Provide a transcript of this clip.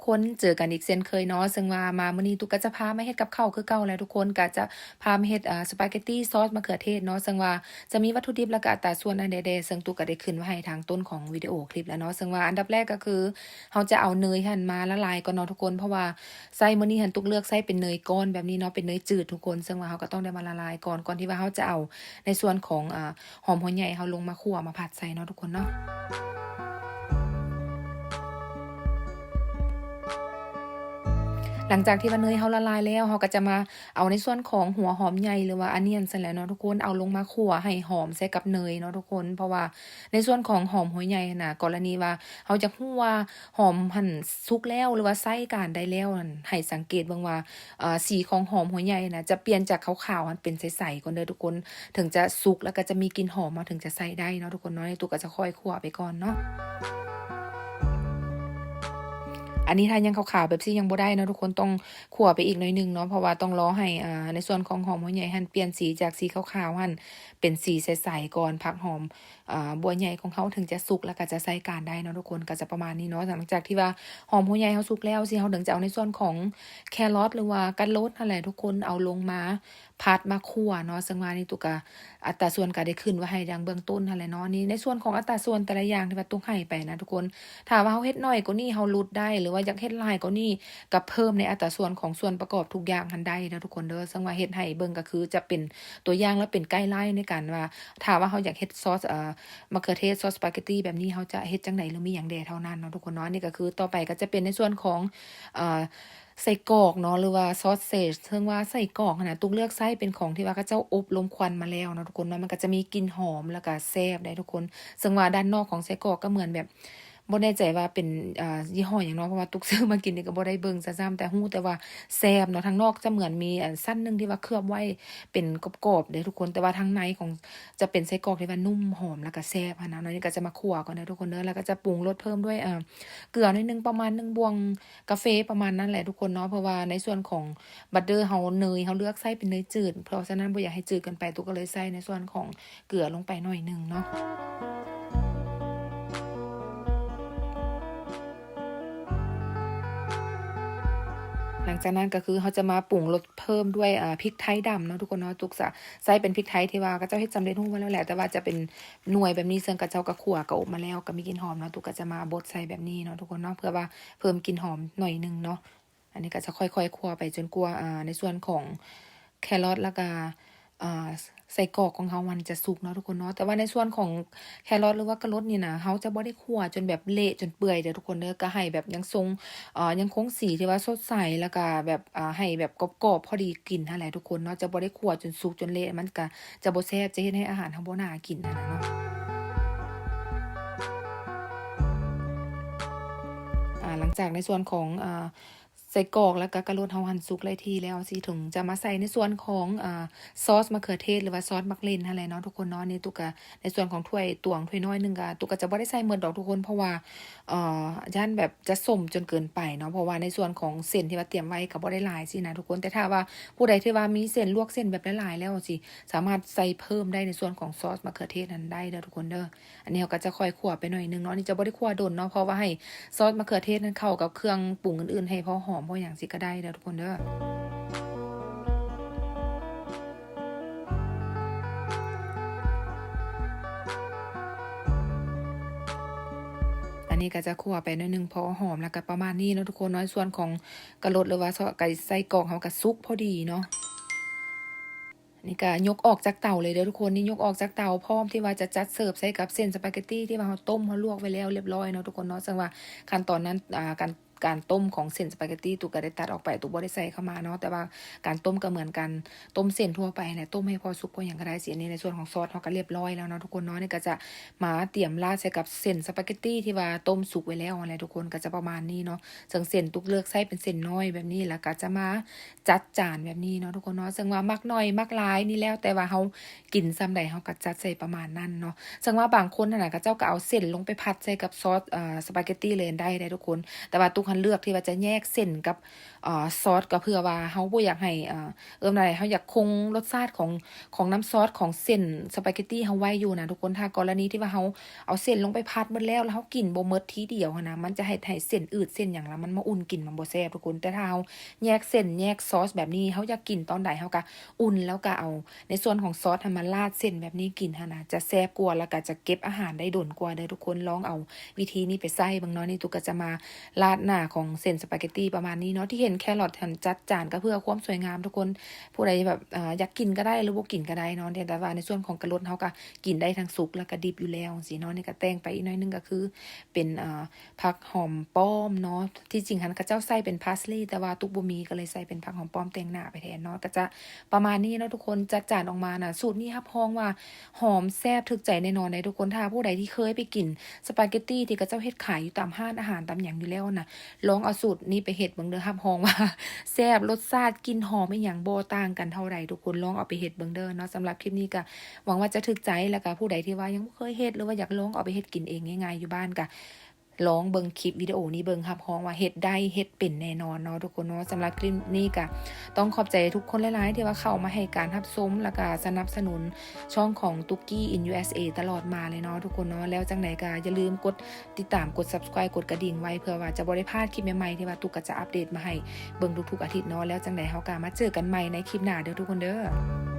คนเจอกันอีกเช่นเคยเนาะซึ่งว่ามามื้อนี้ตุกก็จะพามาเฮ็ดกับข้าวคือเก่าแล้วทุกคนก็จะพามาเฮ็ดสปาเกตตีซอสมะเขือเทศเนาะซึ่งว่าจะมีวัตถุดิบแล้วก็อัตราส่วนอันใดๆซึ่งตุกก็ได้ขึ้นไว้ให้ทางต้นของวิดีโอคลิปแล้วเนาะซึ่งว่าอันดับแรกก็คือเราจะเอาเนยหั่นมาละลายก่อนเนาะทุกคนเพราะว่าไส้มื้อนี้หั่นตุกเลือกไส้เป็นเนยก้อนแบบนี้เนาะเป็นเนยจืดทุกคนซึ่งว่าเราก็ต้องได้มาละลายก่อนที่ว่าเราจะเอาในส่วนของหอมหัวใหญ่เราลงมาคั่วมาผัดใส่เนาะทุกคนเนาะ หลังจากที่ว่าเนยเราละลายแล้วเราก็จะมาเอาในส่วนของหัวหอมใหญ่หรือว่า Onion ซั่นแหละเนาะทุกคนเอาลงมาคั่วให้หอมใส่กับเนยเนาะทุกคนเพราะว่าในส่วนของหอมหัวใหญ่น่ะกรณีว่าเราจะฮู้ว่าหอมหั่นสุกแล้วหรือว่าใส่การได้แล้วนั่นให้สังเกตเบิ่งว่าสีของหอมหัวใหญ่น่ะจะเปลี่ยนจากขาวๆมันเป็นใสๆก่อนเด้อทุกคนถึงจะสุกแล้วก็จะมีกลิ่นหอมมาถึงจะใส่ได้เนาะทุกคนเนาะนี่ตุ๊กก็จะค่อยคั่วไปก่อนเนาะ อันนี้ถ้ายังขาวๆแบบซี่ยังบ่ได้เนาะทุกคนต้องคั่วไปอีกหน่อยหนึ่งเนาะเพราะว่าต้องรอให้ในส่วนของหอมหัวใหญ่หั่นเปลี่ยนสีจากสีขาวๆหั่นเป็นสีใสๆก่อนผักหอมบัวใหญ่ของเขาถึงจะสุกแล้วก็จะใส่การได้เนาะทุกคนก็จะประมาณนี้เนาะหลังจากที่ว่าหอมหัวใหญ่เขาสุกแล้วสิเขาถึงจะเอาในส่วนของแครอทหรือว่ากะโรดนั่นแหละทุกคนเอาลงมาผัดมาคั่วเนาะซึ่งว่านี่ตุกก็อัตราส่วนก็ได้ขึ้นไว้ให้ดังเบื้องต้นนั่นแหละเนาะนี่ในส่วนของอัตราส่วนแต่ละอย่างที่ว่าตุกให้ไปนะทุกคน ถ้าว่าเราเฮ็ดน้อยกว่านี้เราลดได้หรือว่าอยากเฮ็ดหลายกว่านี้ก็เพิ่มในอัตราส่วนของส่วนประกอบทุกอย่างหั้นได้เด้อทุกคนเด้อซึ่งว่าเฮ็ดให้เบิ่งก็คือจะเป็นตัวอย่างและเป็นไกด์ไลน์ในการว่าถ้าว่าเราอยากเฮ็ดซอสมะเขือเทศซอสสปาเกตตีแบบนี้เราจะเฮ็ดจังได๋หรือมีหยังแด่เท่านั้นเนาะทุกคนเนาะนี่ก็คือต่อไปก็จะเป็นในส่วนของอ่าไส้กรอกเนาะหรือว่าซอสเซจซึ่งว่าไส้กรอกน่ะตุกเลือกไส้เป็นของที่ว่าเขาเจ้าอบลมควันมาแล้วเนาะทุกคนเนาะมันก็จะมีกลิ่นหอมแล้วก็แซ่บได้ทุกคนซึ่งว่าด้านนอกของไส้กรอกก็เหมือนแบบ บ่แน่ใจว่าเป็นยี่ห้อหยังเนาะเพราะว่าตุกซื้อมากินนี่ก็บ่ได้เบิ่งซะซ้ำแต่ฮู้แต่ว่าแซ่บเนาะทางนอกจะเหมือนมีชั้นหนึ่งที่ว่าเคลือบไว้เป็นกรอบๆเด้อทุกคนแต่ว่าทางในของจะเป็นไส้กรอกที่ว่านุ่มหอมแล้วก็แซ่บหั้นนะเนาะนี่ก็จะมาคั่วก่อนเด้อทุกคนเด้อแล้วก็จะปรุงรสเพิ่มด้วยเกลือหน่อยหนึ่งประมาณ1บวงกาแฟประมาณนั้นแหละทุกคนเนาะเพราะว่าในส่วนของบัตเตอร์เฮาเนยเฮาเลือกใช้เป็นเนยจืดเพราะฉะนั้นบ่อยากให้จืดเกินไปตุกก็เลยใส่ในส่วนของเกลือลงไปหน่อยหนึ่งเนาะ หลังจากนั้นก็คือเขาจะมาปรุงรสเพิ่มด้วยพริกไทยดำเนาะทุกคนเนาะตุกใส่เป็นพริกไทยที่ว่าเขาเจ้าเฮ็ดสำเร็จรูปมาแล้วแหละแต่ว่าจะเป็นหน่วยแบบนี้ซึ่งเขาเจ้าก็คั่วก็อบมาแล้วก็มีกลิ่นหอมเนาะตุกก็จะมาบดใส่แบบนี้เนาะทุกคนเนาะเพื่อว่าเพิ่มกลิ่นหอมหน่อยหนึ่งเนาะอันนี้ก็จะค่อยๆคั่วไปจนกว่าในส่วนของแครอทแล้วก็อ่าไส้กรอกของเขามันจะสุกเนาะทุกคนเนาะแต่ว่าในส่วนของแครอทหรือว่ากะรดนี่นะเขาจะบ่ได้คั่วจนแบบเละจนเปื่อยเด้อทุกคนเด้อก็ให้แบบยังทรง ยังคงสีที่ว่าสดใสแล้วก็แบบให้แบบกรอบๆพอดีกินนั่นแหละทุกคนเนาะจะบ่ได้คั่วจนสุกจนเละมันก็จะบ่แซ่บจะเฮ็ดให้อาหารเราบ่น่ากินนั่นน่ะเนาะหลังจากในส่วนของไส้กรอกแล้วก็กะโรดเฮาหั่นสุกได้ที่แล้วสิถึงจะมาใส่ในส่วนของซอสมะเขือเทศหรือว่าซอสมักเล่นนั่นแหละเนาะทุกคนเนาะนี่ตุกก็ในส่วนของถ้วยตวงถ้วยน้อยหนึ่งก็ตุกก็จะบ่ได้ใส่หมดดอกทุกคนเพราะว่าย้านแบบจะส้มจนเกินไปเนาะเพราะว่าในส่วนของเส้นที่ว่าเตรียมไว้ก็บ่ได้หลายสินะทุกคนแต่ถ้าว่าผู้ใดที่ว่ามีเส้นลวกเส้นแบบหลายๆแล้วสิสามารถใส่เพิ่มได้ในส่วนของซอสมะเขือเทศนั้นได้เด้อทุกคนเด้ออันนี้เราก็จะค่อยคั่วไปหน่อยหนึ่งเนาะนี่จะบ่ได้คั่วโดนเนาะเพราะว่าให้ซอสมะเขือเทศนั้นเข้ากับเครื่องปรุงอื่นๆให้พอหอมพอหยังสิก็ได้เด้อทุกคนเด้อ อันนี้ก็จะคั่วไปหน่อยหนึ่งพอหอมแล้วก็ประมาณนี้เนาะทุกคนเนาะส่วนของกะรดหรือว่าไก่ไส้กรอกเขาก็สุกพอดีเนาะนี่ก็ยกออกจากเตาเลยเด้อทุกคนนี่ยกออกจากเตาพร้อมที่ว่าจะจัดเสิร์ฟใส่กับเส้นสปาเกตตีที่ว่าเราต้มเราลวกไว้แล้วเรียบร้อยเนาะทุกคนเนาะซึ่งว่าขั้นตอนนั้นการต้มของเส้นสปาเกตตีตุกก็ได้ตัดออกไปตุกบ่ได้ใส่เข้ามาเนาะแต่ว่าการต้มก็เหมือนกันต้มเส้นทั่วไปแหละต้มให้พอสุกพอหยังก็ได้สิอันนี้ในส่วนของซอสเราก็เรียบร้อยแล้วเนาะทุกคนเนาะนี่ก็จะมาเตรียมราดใส่กับเส้นสปาเกตตีที่ว่าต้มสุกไว้แล้วอะไรทุกคนก็จะประมาณนี้เนาะซึ่งเส้นตุกเลือกใส่เป็นเส้นน้อยแบบนี้แล้วก็จะมาจัดจานแบบนี้เนาะทุกคนเนาะซึ่งว่ามักน้อยมักหลายนี่แล้วแต่ว่าเฮากินส่ำใดเฮาก็จัดใส่ประมาณนั้นเนาะซึ่งว่าบางคนนั่นน่ะเขาเจ้าก็เอาเส้นลงไปผัดใส่กับซอสสปาเกตตีเลยได้ทุกคนแต่ว่าตุก คันเลือกที่ว่าจะแยกเส้นกับซอสก็เพื่อว่าเฮาบ่อยากให้นั่นแหละเฮาอยากคงรสชาติของน้ำซอสของเส้นสปาเกตตีเฮาไว้อยู่นะทุกคนถ้ากรณีที่ว่าเฮาเอาเส้นลงไปผัดหมดแล้วเฮากินบ่หมดทีเดียวหั้นนะมันจะให้เส้นอืดเส้นหยังล่ะมันมาอุ่นกินมันบ่แซ่บทุกคนแต่ถ้าเฮาแยกเส้นแยกซอสแบบนี้เฮาอยากกินตอนใดเฮาก็อุ่นแล้วก็เอาในส่วนของซอสมาราดเส้นแบบนี้กินหั้นนะจะแซ่บกว่าแล้วก็จะเก็บอาหารได้ดนกว่าเด้อทุกคนลองเอาวิธีนี้ไปใส่เบิ่งเนาะนี่ตุกก็จะมาราดหน้าของเส้นสปาเกตตีประมาณนี้เนาะที่เห็นแครอทหั่นจัดจานก็เพื่อความสวยงามทุกคนผู้ใดแบบอยากกินก็ได้หรือบ่กินก็ได้เนาะแต่ว่าในส่วนของกระรสเฮาก็กินได้ทั้งสุกแล้วก็ดิบอยู่แล้วจังซี่เนาะนี่ก็แต่งไปอีกหน่อยนึงก็คือเป็นผักหอมป้อมเนาะที่จริงหันเขาเจ้าใส่เป็นพาสลีย์แต่ว่าตุกบ่มีก็เลยใส่เป็นผักหอมป้อมแต่งหน้าไปแทนเนาะก็จะประมาณนี้เนาะทุกคนจัดจานออกมาน่ะสูตรนี้รับรองว่าหอมแซ่บถึกใจแน่นอนเลยทุกคนถ้าผู้ใดที่เคยไปกินสปาเกตตีที่เขาเจ้าเฮ็ดขายอยู่ตามห้านอาหารตามหยังอยู่แล้วน่ะลองเอาสูตรนี้ไปเฮ็ดเบิ่งเด้อรับรองว่าแซ่บรสชาติกลิ่นหอมอีหยังบ่ต่างกันเท่าใดทุกคนลองเอาไปเฮ็ดเบิ่งเด้อเนาะสำหรับคลิปนี้ก็หวังว่าจะถึกใจแล้วก็ผู้ใดที่ว่ายังบ่เคยเฮ็ดหรือว่าอยากลองเอาไปเฮ็ดกินเองง่ายๆอยู่บ้านก็ลองเบิ่งคลิปวิดีโอนี้เบิ่งรับรองว่าเฮ็ดได้เฮ็ดเป็นแน่นอนเนาะทุกคนเนาะสำหรับคลิปนี้ก็ต้องขอบใจทุกคนหลายๆที่ว่าเข้ามาให้การรับชมแล้วก็สนับสนุนช่องของ Tuki in USA ตลอดมาเลยเนาะทุกคนเนาะแล้วจังไดก็อย่าลืมกดติดตามกด Subscribe กดกระดิ่งไว้เพื่อว่าจะบ่ได้พลาดคลิปใหม่ๆที่ว่าตุกก็จะอัปเดตมาให้เบิ่งทุกๆอาทิตย์เนาะแล้วจังไดเฮาก็มาเจอกันใหม่ในคลิปหน้าเด้อทุกคนเด้อ